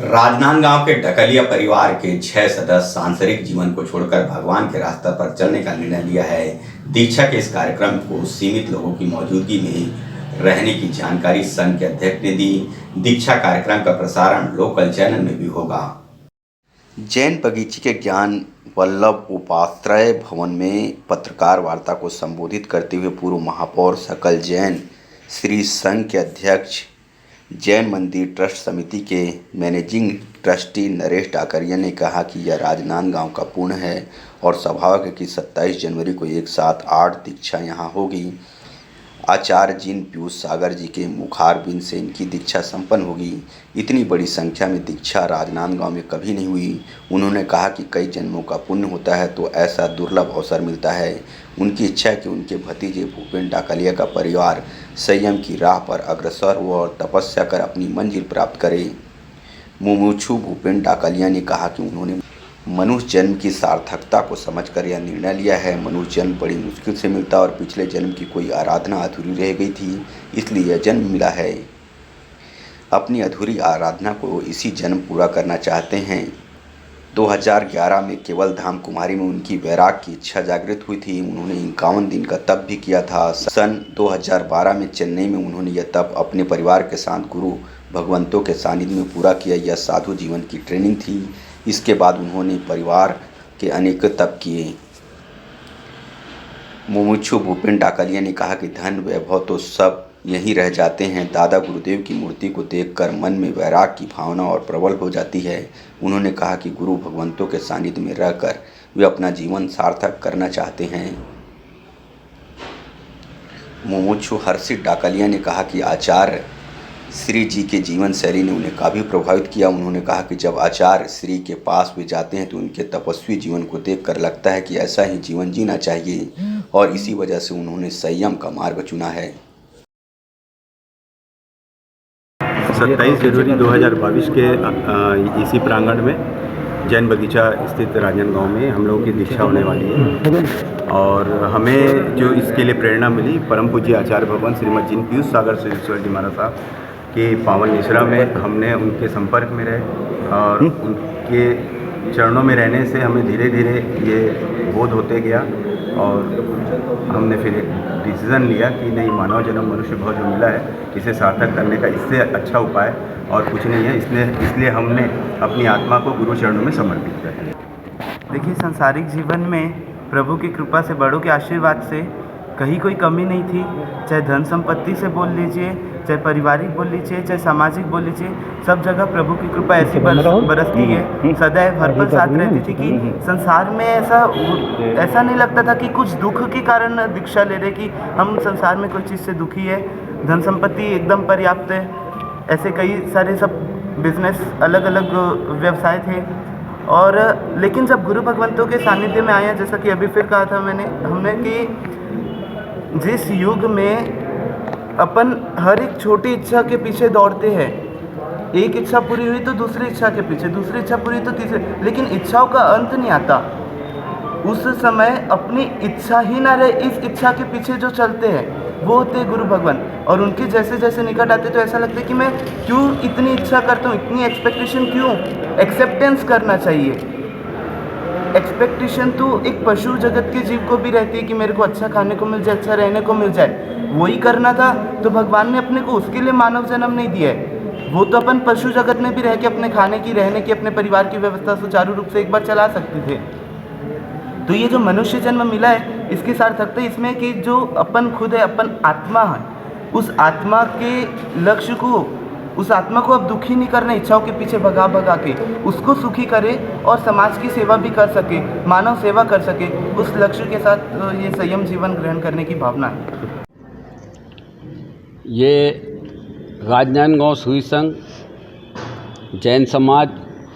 राजनांदगांव के ढकलिया परिवार के 6 सदस्य सांसारिक जीवन को छोड़कर भगवान के रास्ते पर चलने का निर्णय लिया है। दीक्षा के इस कार्यक्रम को सीमित लोगों की मौजूदगी में रहने की जानकारी संघ के अध्यक्ष ने दी। दीक्षा कार्यक्रम का प्रसारण लोकल चैनल में भी होगा। जैन बगीचे के ज्ञान वल्लभ उपाश्रय भवन में पत्रकार वार्ता को संबोधित करते हुए पूर्व महापौर सकल जैन, श्री संघ के अध्यक्ष, जैन मंदिर ट्रस्ट समिति के मैनेजिंग ट्रस्टी नरेश डाकरिया ने कहा कि यह राजनांदगांव का पुण्य है और स्वाभाविक है कि 27 जनवरी को एक साथ 8 दीक्षा यहाँ होगी। आचार्य जिन पीयूष सागर जी के मुखारबिंद से इनकी दीक्षा संपन्न होगी। इतनी बड़ी संख्या में दीक्षा राजनांदगांव में कभी नहीं हुई। उन्होंने कहा कि कई जन्मों का पुण्य होता है तो ऐसा दुर्लभ अवसर मिलता है। उनकी इच्छा है कि उनके भतीजे भूपेन डाकलिया का परिवार संयम की राह पर अग्रसर हो और तपस्या कर अपनी मंजिल प्राप्त करे। मुमुक्षु भूपेन डाकलिया ने कहा कि उन्होंने मनुष्य जन्म की सार्थकता को समझकर यह निर्णय लिया है। मनुष्य जन्म बड़ी मुश्किल से मिलता और पिछले जन्म की कोई आराधना अधूरी रह गई थी, इसलिए यह जन्म मिला है। अपनी अधूरी आराधना को इसी जन्म पूरा करना चाहते हैं। 2011 में केवल धाम कुमारी में उनकी वैराग की इच्छा जागृत हुई थी। उन्होंने 51 दिन का तप भी किया था। सन 2012 में चेन्नई में उन्होंने यह तप अपने परिवार के साथ गुरु भगवंतों के सानिध्य में पूरा किया। यह साधु जीवन की ट्रेनिंग थी। इसके बाद उन्होंने परिवार के अनेक तप किए। मुमुक्षु भूपेन डाकलिया ने कहा कि धन वैभव तो सब यहीं रह जाते हैं। दादा गुरुदेव की मूर्ति को देखकर मन में वैराग की भावना और प्रबल हो जाती है। उन्होंने कहा कि गुरु भगवंतों के सानिध्य में रहकर वे अपना जीवन सार्थक करना चाहते हैं। मुमुक्षु हर्षित डाकलिया ने कहा कि आचार्य श्री जी के जीवन शैली ने उन्हें काफ़ी प्रभावित किया। उन्होंने कहा कि जब आचार्य श्री के पास वे जाते हैं तो उनके तपस्वी जीवन को देखकर लगता है कि ऐसा ही जीवन जीना चाहिए और इसी वजह से उन्होंने संयम का मार्ग चुना है। 27 जनवरी 2022 के इसी प्रांगण में जैन बगीचा स्थित राजनांदगांव में हम लोगों की दीक्षा होने वाली है और हमें जो इसके लिए प्रेरणा मिली परम पूज्य आचार्य भगवान श्रीमद जिन पीयूष सागर सिद्धेश्वर जी महाराज साहब के पावन निश्रा में हमने उनके संपर्क में रहे और उनके चरणों में रहने से हमें धीरे धीरे ये बोध होते गया और हमने फिर एक डिसीज़न लिया कि नहीं, मानव जन्म मनुष्य भाव जो मिला है इसे सार्थक करने का इससे अच्छा उपाय और कुछ नहीं है। इसलिए हमने अपनी आत्मा को गुरु चरणों में समर्पित किया। देखिए, सांसारिक जीवन में प्रभु की कृपा से, बड़ों के आशीर्वाद से कहीं कोई कमी नहीं थी। चाहे धन संपत्ति से बोल लीजिए, चाहे पारिवारिक बोल लीजिए, चाहे सामाजिक बोल लीजिए, सब जगह प्रभु की कृपा ऐसी बरसती है, सदैव हर पल साथ रहती थी कि संसार में ऐसा नहीं लगता था कि कुछ दुख के कारण दीक्षा ले रहे कि हम संसार में कोई चीज़ से दुखी है। धन संपत्ति एकदम पर्याप्त है। ऐसे कई सारे सब बिजनेस, अलग अलग व्यवसाय थे और लेकिन जब गुरु भगवंतों के सानिध्य में आए, जैसा कि अभी फिर कहा था हमने कि जिस युग में अपन हर एक छोटी इच्छा के पीछे दौड़ते हैं, एक इच्छा पूरी हुई तो दूसरी इच्छा के पीछे, दूसरी इच्छा पूरी तो तीसरी, लेकिन इच्छाओं का अंत नहीं आता। उस समय अपनी इच्छा ही ना रहे, इस इच्छा के पीछे जो चलते हैं वो होते गुरु भगवान और उनके जैसे जैसे निकट आते तो ऐसा लगता है कि मैं क्यों इतनी इच्छा करता हूँ, इतनी एक्सपेक्टेशन क्यों। एक्सेप्टेंस करना चाहिए। एक्सपेक्टेशन तो एक पशु जगत के जीव को भी रहती है कि मेरे को अच्छा खाने को मिल जाए, अच्छा रहने को मिल जाए, वही करना था। तो भगवान ने अपने को उसके लिए मानव जन्म नहीं दिया है। वो तो अपन पशु जगत में भी रह के अपने खाने की, रहने की, अपने परिवार की व्यवस्था सुचारू रूप से एक बार चला सकते थे। तो ये जो मनुष्य जन्म मिला है इसकी सार्थकता इसमें कि जो अपन खुद है, अपन आत्मा है, उस आत्मा के लक्ष्य को, उस आत्मा को अब दुखी नहीं करना, इच्छाओं के पीछे भगा के उसको सुखी करे और समाज की सेवा भी कर सके, मानव सेवा कर सके, उस लक्ष्य के साथ ये संयम जीवन ग्रहण करने की भावना है। ये राजनांदगांव सूरी संघ, जैन समाज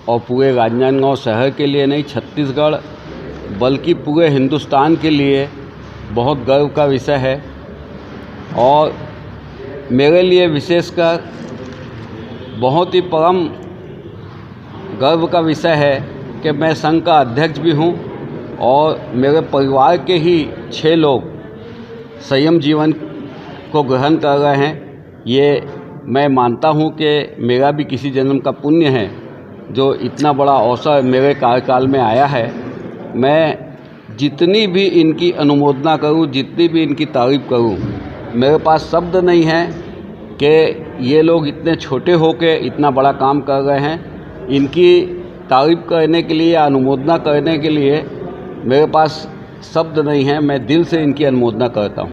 और पूरे राजनांदगांव शहर के लिए नहीं, छत्तीसगढ़ बल्कि पूरे हिंदुस्तान के लिए बहुत गर्व का विषय है और मेरे लिए विशेषकर बहुत ही परम गर्व का विषय है कि मैं संघ का अध्यक्ष भी हूँ और मेरे परिवार के ही 6 लोग संयम जीवन को ग्रहण कर रहे हैं। ये मैं मानता हूँ कि मेरा भी किसी जन्म का पुण्य है जो इतना बड़ा अवसर मेरे कार्यकाल में आया है, मैं जितनी भी इनकी अनुमोदना करूं, जितनी भी इनकी तारीफ़ करूं, मेरे पास शब्द नहीं है कि ये लोग इतने छोटे होके इतना बड़ा काम कर रहे हैं। इनकी तारीफ़ करने के लिए, अनुमोदना करने के लिए मेरे पास शब्द नहीं है। मैं दिल से इनकी अनुमोदना करता हूं।